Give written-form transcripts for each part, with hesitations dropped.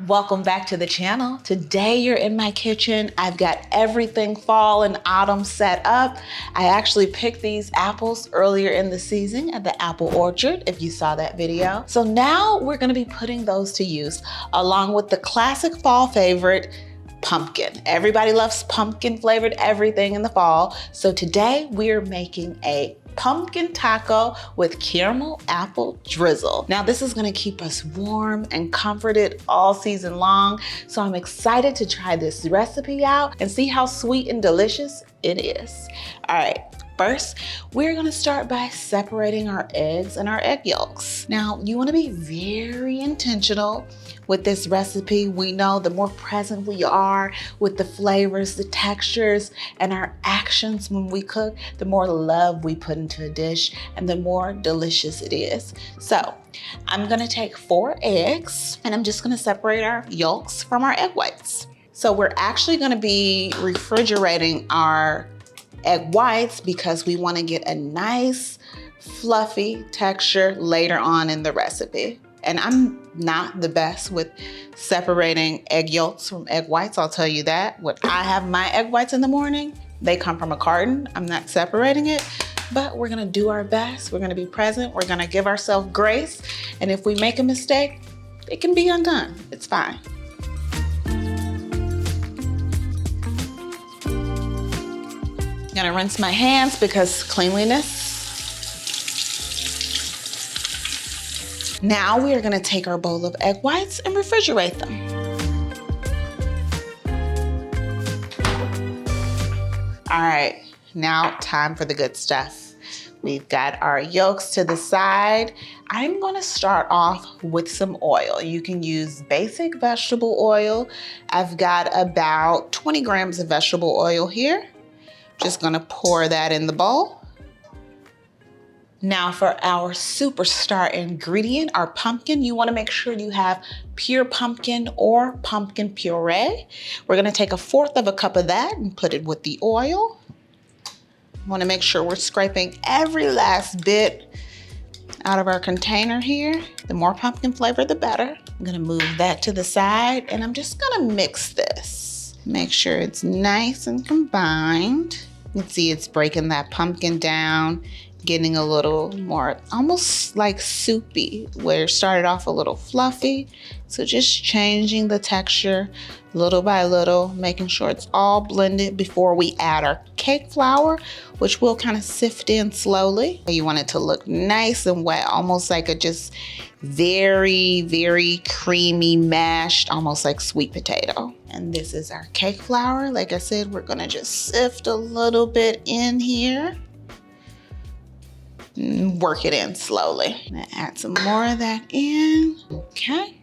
Welcome back to the channel. Today you're in my kitchen. I've got everything fall and autumn set up. I actually picked these apples earlier in the season at the apple orchard, if you saw that video. So now we're gonna be putting those to use along with the classic fall favorite, pumpkin. Everybody loves pumpkin flavored everything in the fall. So today we're making a pumpkin taco with caramel apple drizzle. Now this is gonna keep us warm and comforted all season long. So I'm excited to try this recipe out and see how sweet and delicious it is. All right. First, we're gonna start by separating our eggs and our egg yolks. Now, you wanna be very intentional with this recipe. We know the more present we are with the flavors, the textures, and our actions when we cook, the more love we put into a dish and the more delicious it is. So, I'm gonna take 4 eggs and I'm just gonna separate our yolks from our egg whites. So we're actually gonna be refrigerating our egg whites because we want to get a nice fluffy texture later on in the recipe. And I'm not the best with separating egg yolks from egg whites, I'll tell you that. When I have my egg whites in the morning, they come from a carton. I'm not separating it, but we're gonna do our best. We're gonna be present. We're gonna give ourselves grace. And if we make a mistake, it can be undone. It's fine. I'm gonna rinse my hands because cleanliness. Now we are gonna take our bowl of egg whites and refrigerate them. All right, now time for the good stuff. We've got our yolks to the side. I'm gonna start off with some oil. You can use basic vegetable oil. I've got about 20 grams of vegetable oil here. Just gonna pour that in the bowl. Now for our superstar ingredient, our pumpkin, you wanna make sure you have pure pumpkin or pumpkin puree. We're gonna take 1/4 cup of that and put it with the oil. Wanna make sure we're scraping every last bit out of our container here. The more pumpkin flavor, the better. I'm gonna move that to the side and I'm just gonna mix this. Make sure it's nice and combined. You can see it's breaking that pumpkin down, getting a little more almost like soupy, where it started off a little fluffy. So just changing the texture little by little, making sure it's all blended before we add our cake flour, which we'll kind of sift in slowly. You want it to look nice and wet, almost like a just very, very creamy mashed, almost like sweet potato. And this is our cake flour. Like I said, we're gonna just sift a little bit in here. And work it in slowly. I'm gonna add some more of that in. Okay.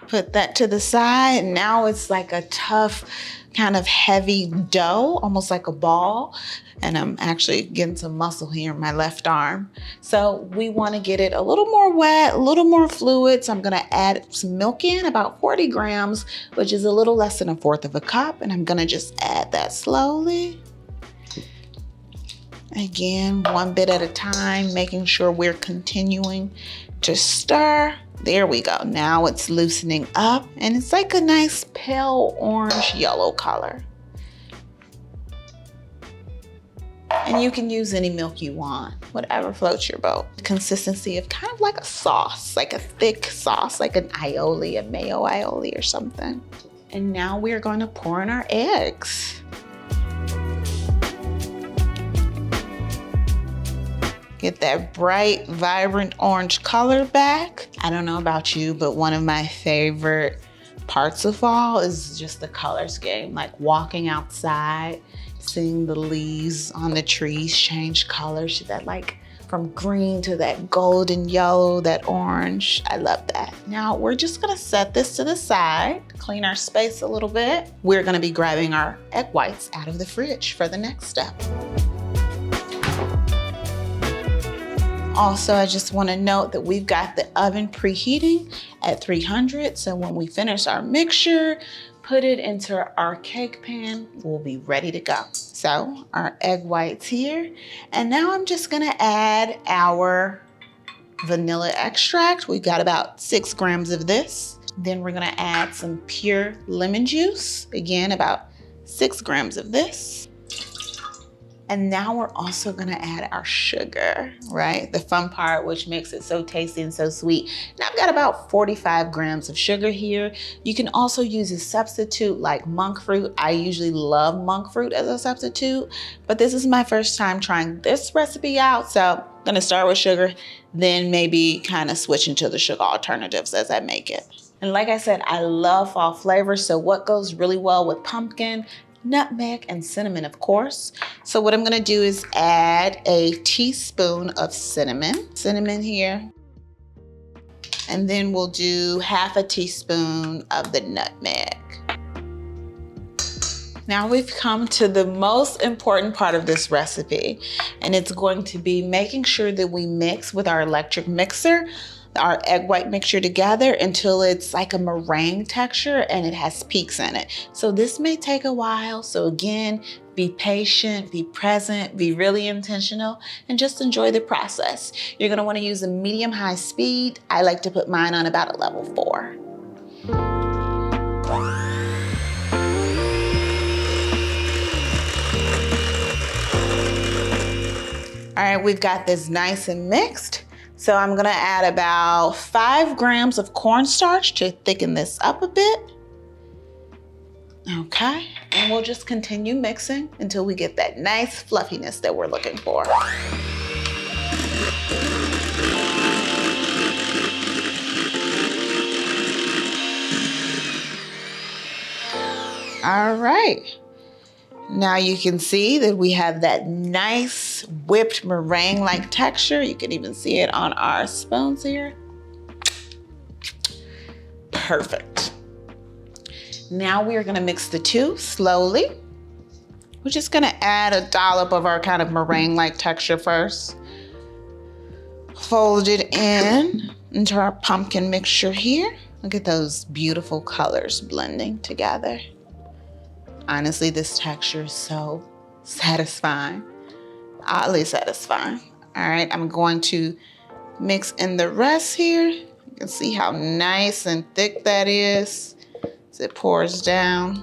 Put that to the side. Now it's like a tough, kind of heavy dough, almost like a ball. And I'm actually getting some muscle here in my left arm. So we wanna get it a little more wet, a little more fluid. So I'm gonna add some milk in, about 40 grams, which is a little less than 1/4 cup. And I'm gonna just add that slowly. Again, one bit at a time, making sure we're continuing to stir. There we go. Now it's loosening up and it's like a nice pale orange yellow color. And you can use any milk you want, whatever floats your boat. Consistency of kind of like a sauce, like a thick sauce, like an aioli, a mayo aioli or something. And now we're going to pour in our eggs. Get that bright, vibrant orange color back. I don't know about you, but one of my favorite parts of fall is just the color scheme, like walking outside, seeing the leaves on the trees change colors, that like from green to that golden yellow, that orange. I love that. Now we're just gonna set this to the side, clean our space a little bit. We're gonna be grabbing our egg whites out of the fridge for the next step. Also, I just want to note that we've got the oven preheating at 300. So when we finish our mixture, put it into our cake pan, we'll be ready to go. So our egg whites here. And now I'm just gonna add our vanilla extract. We've got about 6 grams of this. Then we're gonna add some pure lemon juice. Again, about 6 grams of this. And now we're also gonna add our sugar, right? The fun part, which makes it so tasty and so sweet. Now I've got about 45 grams of sugar here. You can also use a substitute like monk fruit. I usually love monk fruit as a substitute, but this is my first time trying this recipe out. So I'm gonna start with sugar, then maybe kind of switch into the sugar alternatives as I make it. And like I said, I love fall flavors. So what goes really well with pumpkin, nutmeg, and cinnamon, of course. So what I'm gonna do is add a teaspoon of cinnamon here. And then we'll do half a teaspoon of the nutmeg. Now we've come to the most important part of this recipe, and it's going to be making sure that we mix with our electric mixer our egg white mixture together until it's like a meringue texture and it has peaks in it. So this may take a while. So again, be patient, be present, be really intentional, and just enjoy the process. You're gonna wanna use a medium-high speed. I like to put mine on about a level 4. All right, we've got this nice and mixed. So I'm gonna add about 5 grams of cornstarch to thicken this up a bit. Okay, and we'll just continue mixing until we get that nice fluffiness that we're looking for. All right. Now you can see that we have that nice whipped meringue-like texture. You can even see it on our spoons here. Perfect. Now we are gonna mix the two slowly. We're just gonna add a dollop of our kind of meringue-like texture first. Fold it into our pumpkin mixture here. Look at those beautiful colors blending together. Honestly, this texture is so satisfying, oddly satisfying. All right, I'm going to mix in the rest here. You can see how nice and thick that is as it pours down.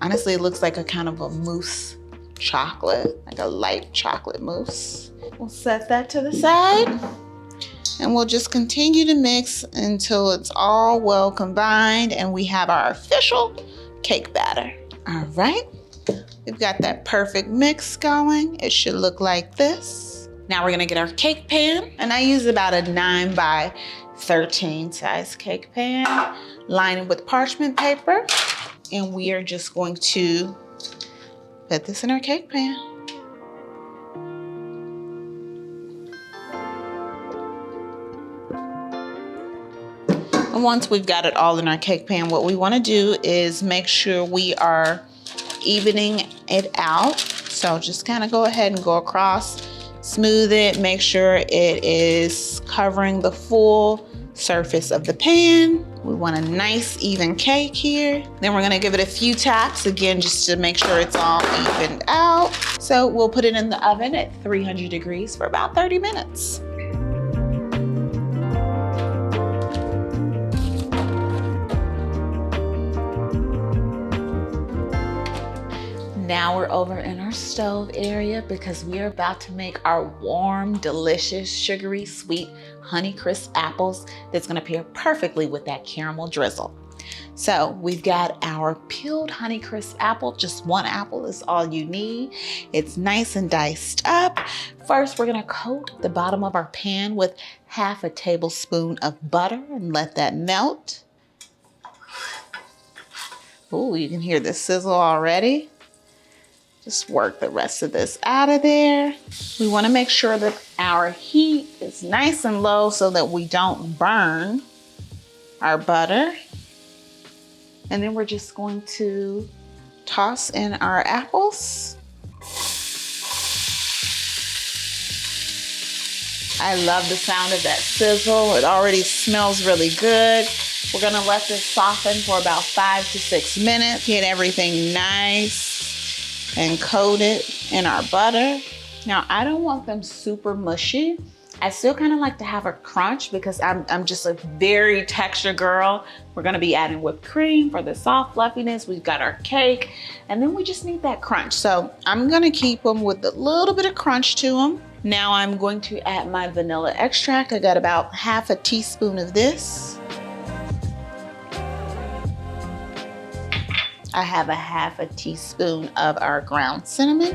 Honestly, it looks like a kind of a mousse chocolate, like a light chocolate mousse. We'll set that to the side and we'll just continue to mix until it's all well combined and we have our official cake batter. All right, we've got that perfect mix going. It should look like this. Now we're gonna get our cake pan, and I use about a 9 by 13 size cake pan, line it with parchment paper, and we are just going to put this in our cake pan. And once we've got it all in our cake pan, what we wanna do is make sure we are evening it out. So just kind of go ahead and go across, smooth it, make sure it is covering the full surface of the pan. We want a nice even cake here. Then we're gonna give it a few taps, again, just to make sure it's all evened out. So we'll put it in the oven at 300 degrees for about 30 minutes. Now we're over in our stove area because we are about to make our warm, delicious, sugary, sweet Honeycrisp apples that's gonna pair perfectly with that caramel drizzle. So we've got our peeled Honeycrisp apple. Just one apple is all you need. It's nice and diced up. First, we're gonna coat the bottom of our pan with half a tablespoon of butter and let that melt. Ooh, you can hear the sizzle already. Just work the rest of this out of there. We wanna make sure that our heat is nice and low so that we don't burn our butter. And then we're just going to toss in our apples. I love the sound of that sizzle. It already smells really good. We're gonna let this soften for about 5 to 6 minutes. Get everything nice and coated in our butter. Now, I don't want them super mushy. I still kind of like to have a crunch because I'm just a very texture girl. We're gonna be adding whipped cream for the soft fluffiness. We've got our cake, and then we just need that crunch. So I'm gonna keep them with a little bit of crunch to them. Now I'm going to add my vanilla extract. I got about half a teaspoon of this. I have a half a teaspoon of our ground cinnamon.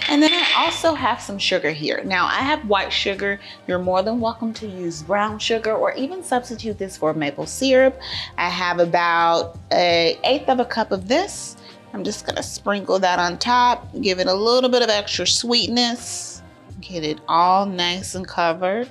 And then I also have some sugar here. Now I have white sugar. You're more than welcome to use brown sugar or even substitute this for maple syrup. I have about 1/8 of a cup of this. I'm just gonna sprinkle that on top, give it a little bit of extra sweetness, get it all nice and covered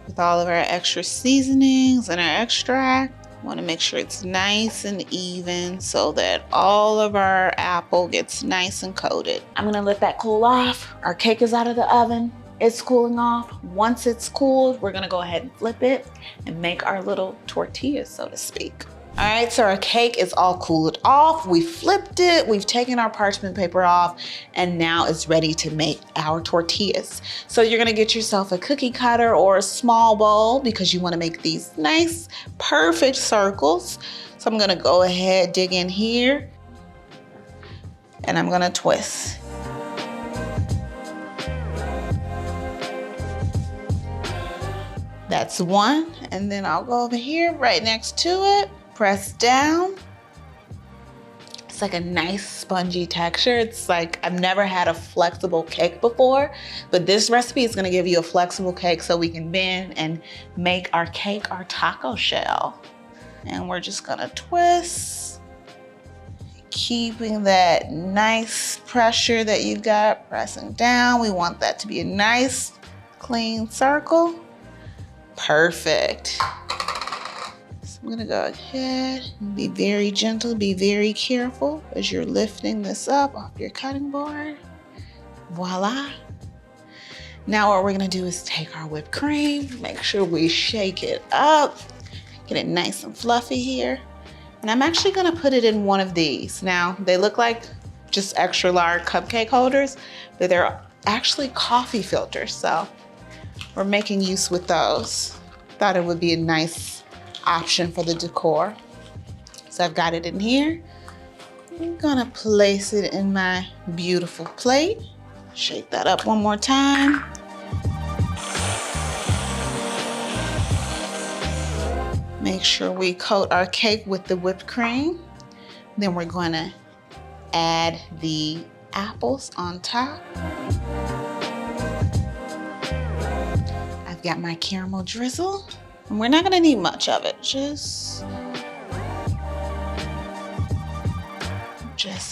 with all of our extra seasonings and our extract. Want to make sure it's nice and even so that all of our apple gets nice and coated. I'm gonna let that cool off. Our cake is out of the oven. It's cooling off. Once it's cooled, we're gonna go ahead and flip it and make our little tortillas, so to speak. All right, so our cake is all cooled off. We flipped it, we've taken our parchment paper off, and now it's ready to make our tortillas. So you're gonna get yourself a cookie cutter or a small bowl because you wanna make these nice, perfect circles. So I'm gonna go ahead, dig in here, and I'm gonna twist. That's one, and then I'll go over here right next to it. Press down. It's like a nice spongy texture. It's like, I've never had a flexible cake before, but this recipe is gonna give you a flexible cake so we can bend and make our cake our taco shell. And we're just gonna twist, keeping that nice pressure that you got, pressing down. We want that to be a nice, clean circle. Perfect. I'm gonna go ahead and be very gentle, be very careful as you're lifting this up off your cutting board. Voila. Now what we're gonna do is take our whipped cream, make sure we shake it up, get it nice and fluffy here. And I'm actually gonna put it in one of these. Now, they look like just extra large cupcake holders, but they're actually coffee filters, so we're making use with those. Thought it would be a nice option for the decor. So I've got it in here. I'm gonna place it in my beautiful plate. Shake that up one more time. Make sure we coat our cake with the whipped cream. Then we're gonna add the apples on top. I've got my caramel drizzle. And we're not gonna need much of it, just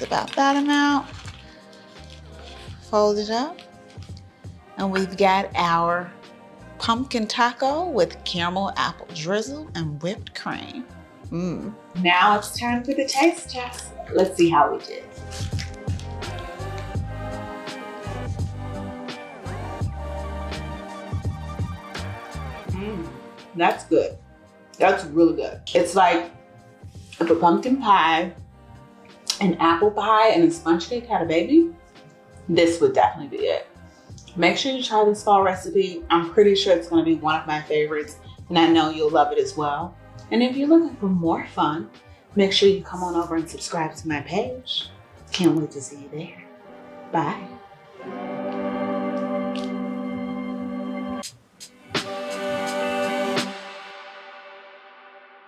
about that amount. Fold it up. And we've got our pumpkin taco with caramel apple drizzle and whipped cream. Now it's time for the taste test. Let's see how we did. That's good. That's really good. It's like if a pumpkin pie, an apple pie, and a sponge cake had a baby, this would definitely be it. Make sure you try this fall recipe. I'm pretty sure it's gonna be one of my favorites, and I know you'll love it as well. And if you're looking for more fun, make sure you come on over and subscribe to my page. Can't wait to see you there. Bye.